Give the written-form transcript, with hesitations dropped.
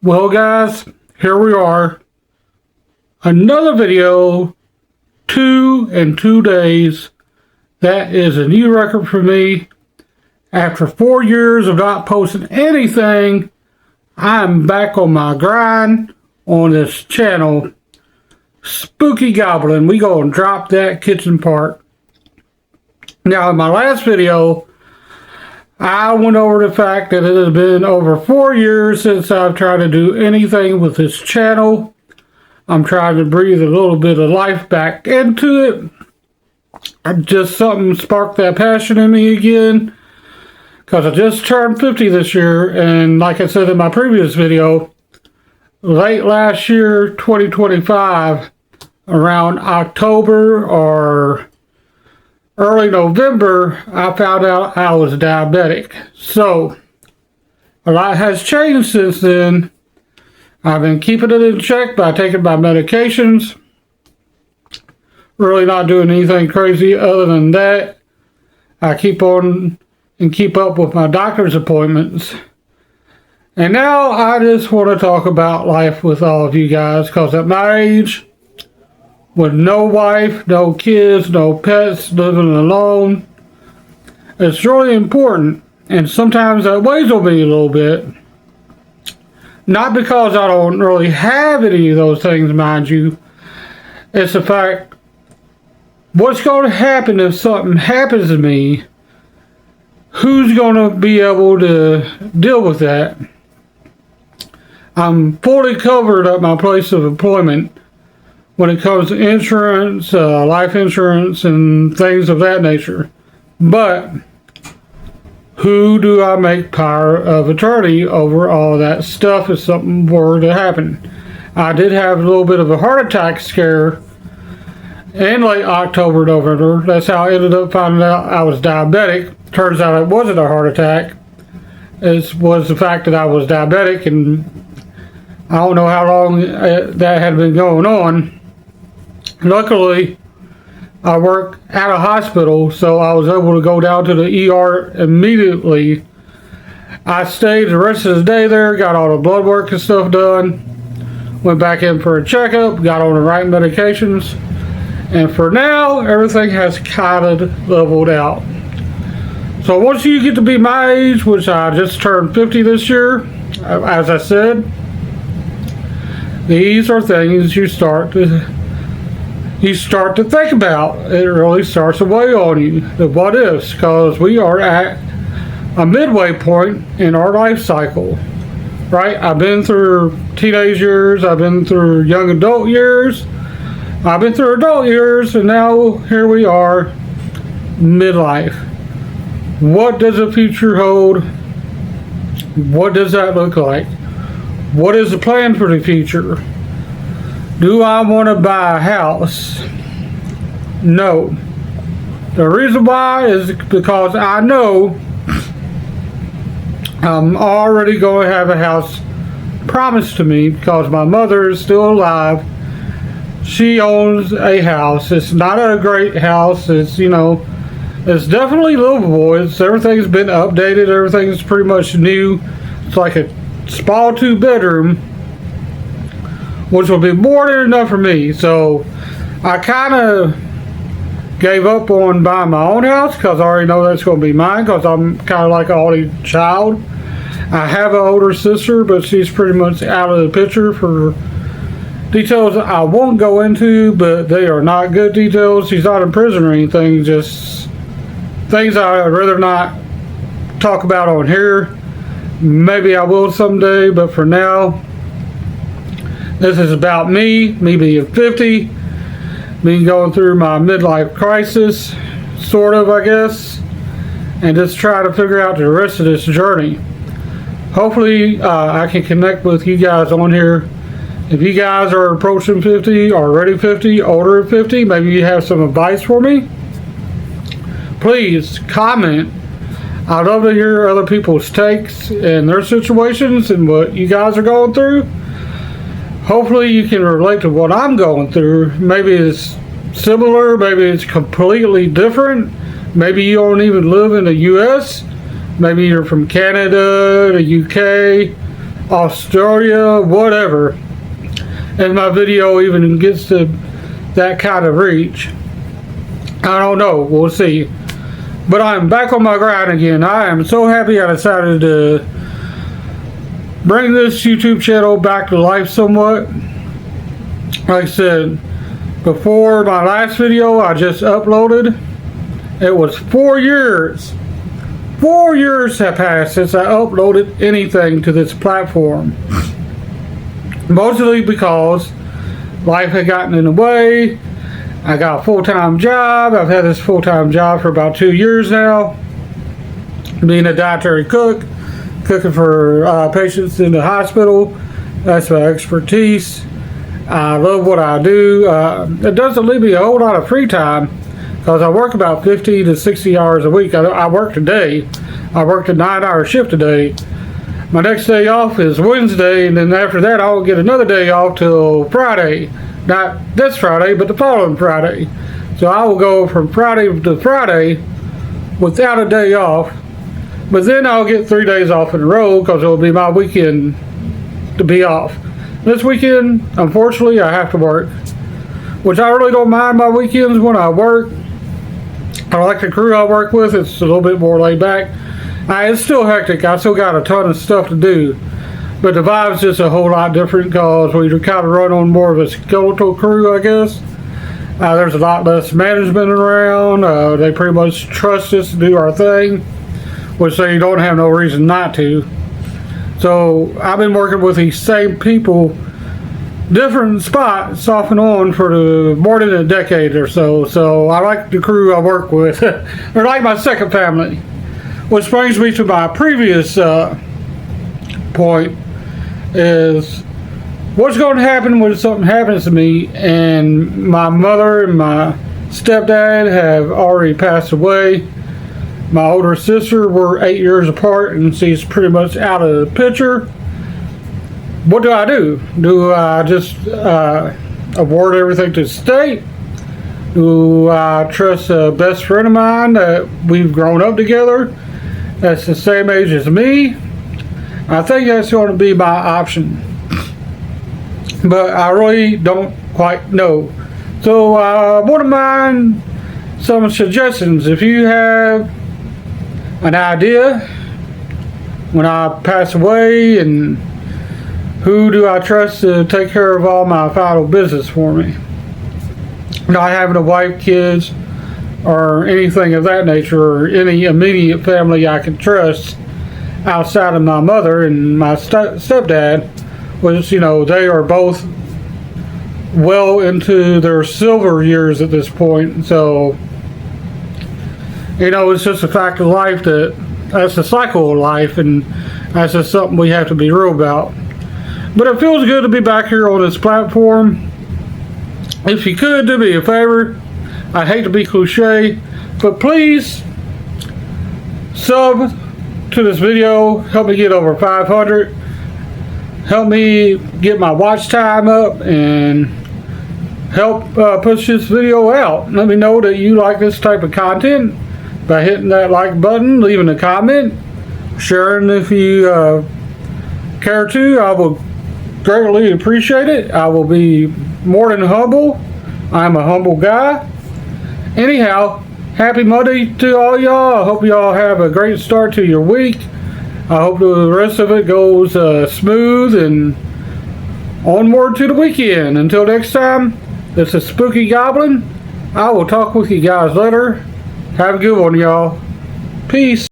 Well guys, here we are. Another video, 2 in 2 days. That is a new record for me. After 4 years of not posting anything, I'm back on my grind on this channel. Spooky Goblin, we gonna drop that kitchen part. Now in my last video, I went over the fact that it has been over 4 years since I've tried to do anything with this channel. I'm trying to breathe a little bit of life back into it. Just something sparked that passion in me again. Because I just turned 50 this year, and like I said in my previous video, late last year, 2025, around October or early November, I found out I was diabetic. So, a lot has changed since then. I've been keeping it in check by taking my medications. Really not doing anything crazy other than that. I keep on and keep up with my doctor's appointments. And now I just want to talk about life with all of you guys, because at my age, with no wife, no kids, no pets, living alone, it's really important, and sometimes that weighs on me a little bit. Not because I don't really have any of those things, mind you. It's the fact, what's going to happen if something happens to me? Who's going to be able to deal with that? I'm fully covered at my place of employment when it comes to insurance, life insurance, and things of that nature. But who do I make power of attorney over all that stuff if something were to happen? I did have a little bit of a heart attack scare in late October, November. That's how I ended up finding out I was diabetic. Turns out it wasn't a heart attack. It was the fact that I was diabetic, and I don't know how long that had been going on. Luckily, I work at a hospital, so I was able to go down to the ER immediately. I stayed the rest of the day there, got all the blood work and stuff done, went back in for a checkup, got on the right medications, and for now, everything has kind of leveled out. So once you get to be my age, which I just turned 50 this year, as I said, these are things you start to think about. It really starts to weigh on you, the what ifs, because we are at a midway point in our life cycle, right? I've been through teenage years, I've been through young adult years, I've been through adult years, and now here we are, midlife. What does the future hold? What does that look like? What is the plan for the future? Do I want to buy a house? No. The reason why is because I know I'm already going to have a house promised to me, because my mother is still alive. She owns a house. It's not a great house. It's, it's definitely livable. Everything's been updated. Everything's pretty much new. It's like a small 2-bedroom, which will be more than enough for me. So I kind of gave up on buying my own house, because I already know that's going to be mine, because I'm kind of like an only child. I have an older sister, but she's pretty much out of the picture for details I won't go into, but they are not good details. She's not in prison or anything, just things I'd rather not talk about on here. Maybe I will someday, but for now, this is about me being 50, me going through my midlife crisis, sort of, I guess, and just try to figure out the rest of this journey. Hopefully, I can connect with you guys on here. If you guys are approaching 50, already 50, older than 50, maybe you have some advice for me, please comment. I'd love to hear other people's takes and their situations and what you guys are going through. Hopefully you can relate to what I'm going through. Maybe it's similar, maybe it's completely different. Maybe you don't even live in the US. Maybe you're from Canada, the UK, Australia, whatever, and my video even gets to that kind of reach. I don't know, we'll see. But I'm back on my grind again. I am so happy I decided to bring this YouTube channel back to life somewhat. Like I said, before my last video I just uploaded, it was 4 years. 4 years have passed since I uploaded anything to this platform. Mostly because life had gotten in the way. I got a full-time job. I've had this full-time job for about 2 years now. Being a dietary cook, cooking for patients in the hospital. That's my expertise. I love what I do. It doesn't leave me a whole lot of free time because I work about 50 to 60 hours a week. I work today. I worked a 9-hour shift today. My next day off is Wednesday, and then after that I'll get another day off till Friday. Not this Friday, but the following Friday. So I will go from Friday to Friday without a day off. But then I'll get 3 days off in a row because it will be my weekend to be off. This weekend, unfortunately, I have to work. Which I really don't mind my weekends when I work. I like the crew I work with. It's a little bit more laid back. It's still hectic. I still got a ton of stuff to do. But the vibe's just a whole lot different because we kind of run on more of a skeletal crew, I guess. There's a lot less management around. They pretty much trust us to do our thing, which they don't have no reason not to. So I've been working with these same people, different spots off and on for more than a decade or so. So I like the crew I work with. They're like my second family. Which brings me to my previous point. Is what's going to happen when something happens to me, and my mother and my stepdad have already passed away. My older sister, we're 8 years apart, and she's pretty much out of the picture. What do? Do I just award everything to the state? Do I trust a best friend of mine that we've grown up together, that's the same age as me? I think that's going to be my option, but I really don't quite know. So I wouldn't mind some suggestions. If you have an idea when I pass away, and who do I trust to take care of all my final business for me? Not having a wife, kids, or anything of that nature, or any immediate family I can trust outside of my mother and my stepdad, which, you know, they are both well into their silver years at this point. So, you know, it's just a fact of life that's a cycle of life, and that's just something we have to be real about. But it feels good to be back here on this platform. If you could do me a favor, I hate to be cliche, but please sub to this video, help me get over 500, help me get my watch time up, and help push this video out. Let me know that you like this type of content by hitting that like button, leaving a comment, sharing if you care to. I will greatly appreciate it. I will be more than humble. I'm a humble guy. Anyhow, happy Monday to all y'all. I hope y'all have a great start to your week. I hope the rest of it goes smooth and onward to the weekend. Until next time, this is Spooky Goblin. I will talk with you guys later. Have a good one, y'all. Peace.